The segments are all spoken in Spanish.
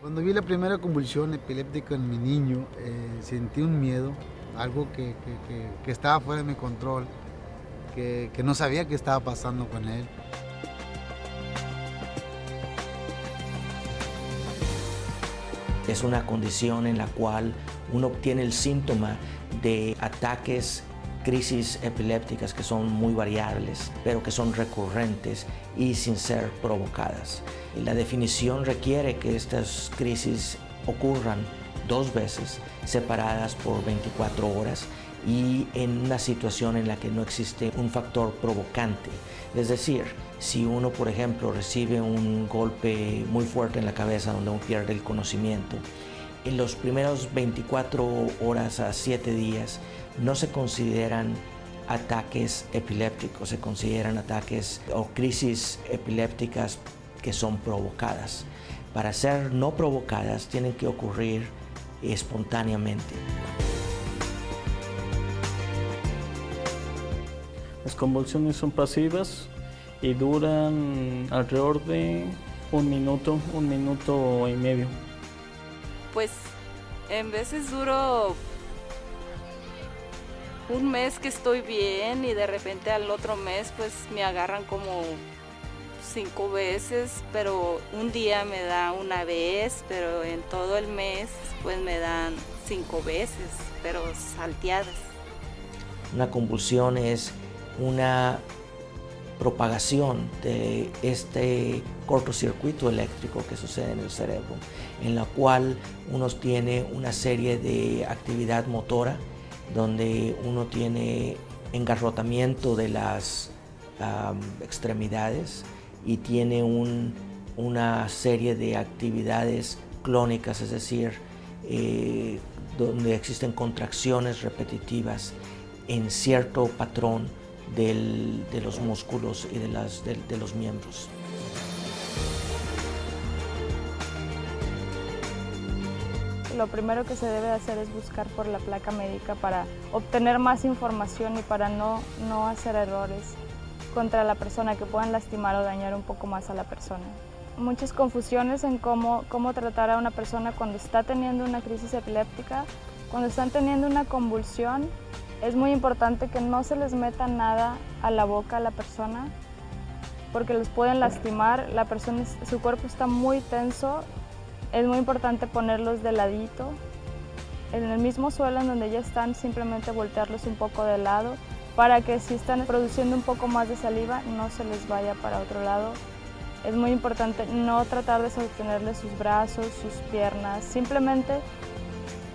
Cuando vi la primera convulsión epiléptica en mi niño, sentí un miedo, algo que estaba fuera de mi control, que no sabía qué estaba pasando con él. Es una condición en la cual uno obtiene el síntoma de ataques, crisis epilépticas que son muy variables, pero que son recurrentes y sin ser provocadas. Y la definición requiere que estas crisis ocurran 2 veces, separadas por 24 horas y en una situación en la que no existe un factor provocante. Es decir, si uno, por ejemplo, recibe un golpe muy fuerte en la cabeza donde uno pierde el conocimiento, en los primeros 24 horas a 7 días no se consideran ataques epilépticos, se consideran ataques o crisis epilépticas que son provocadas. Para ser no provocadas tienen que ocurrir espontáneamente. Las convulsiones son pasivas y duran alrededor de un minuto y medio. Pues en veces duro un mes que estoy bien y de repente al otro mes pues me agarran como 5 veces, pero un día me da una vez, pero en todo el mes pues me dan 5 veces, pero salteadas. Una convulsión es una propagación de este cortocircuito eléctrico que sucede en el cerebro, en la cual uno tiene una serie de actividad motora, donde uno tiene engarrotamiento de las extremidades y tiene una serie de actividades clónicas, es decir, donde existen contracciones repetitivas en cierto patrón de los músculos y de los miembros. Lo primero que se debe hacer es buscar por la placa médica para obtener más información y para no hacer errores contra la persona que puedan lastimar o dañar un poco más a la persona. Muchas confusiones en cómo tratar a una persona cuando está teniendo una crisis epiléptica, cuando están teniendo una convulsión. Es muy importante que no se les meta nada a la boca a la persona porque los pueden lastimar. Su cuerpo está muy tenso. Es muy importante ponerlos de ladito. En el mismo suelo en donde ya están, simplemente voltearlos un poco de lado para que si están produciendo un poco más de saliva no se les vaya para otro lado. Es muy importante no tratar de sostenerles sus brazos, sus piernas, simplemente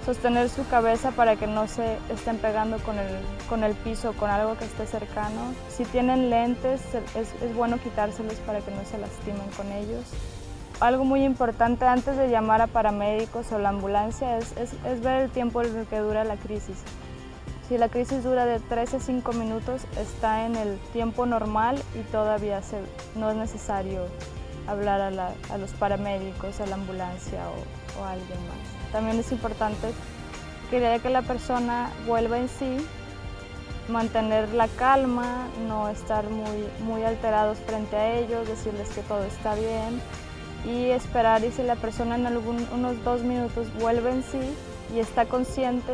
sostener su cabeza para que no se estén pegando con el piso, con algo que esté cercano. Si tienen lentes, es bueno quitárselos para que no se lastimen con ellos. Algo muy importante antes de llamar a paramédicos o la ambulancia es ver el tiempo en el que dura la crisis. Si la crisis dura de 3 a 5 minutos, está en el tiempo normal y todavía no es necesario hablar a los paramédicos, a la ambulancia o a alguien más. También es importante que ya que la persona vuelva en sí, mantener la calma, no estar muy alterados frente a ellos, decirles que todo está bien y esperar, y si la persona en unos 2 minutos vuelve en sí y está consciente,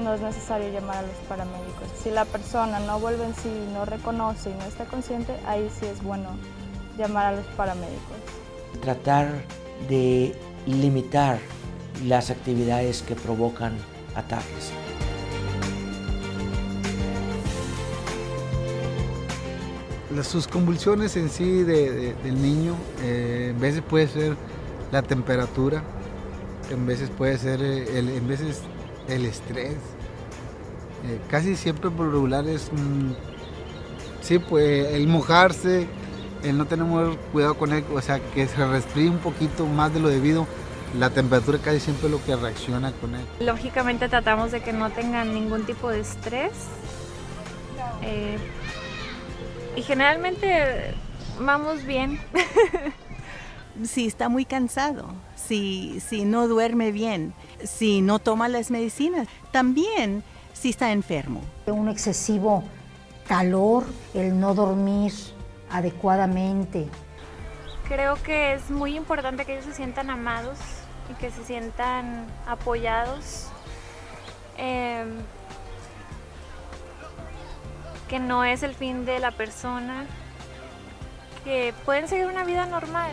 no es necesario llamar a los paramédicos. Si la persona no vuelve en sí, no reconoce y no está consciente, ahí sí es bueno llamar a los paramédicos. Tratar de limitar las actividades que provocan ataques. Sus convulsiones en sí del niño, en veces puede ser la temperatura, en veces puede ser en veces el estrés. Casi siempre por lo regular es sí, pues el mojarse, el no tener cuidado con él, o sea, que se resfríe un poquito más de lo debido. La temperatura casi siempre es lo que reacciona con él. Lógicamente tratamos de que no tengan ningún tipo de estrés. Y generalmente vamos bien. Si está muy cansado, si no duerme bien, si no toma las medicinas, también si está enfermo. Un excesivo calor, el no dormir adecuadamente. Creo que es muy importante que ellos se sientan amados y que se sientan apoyados, que no es el fin de la persona, que pueden seguir una vida normal.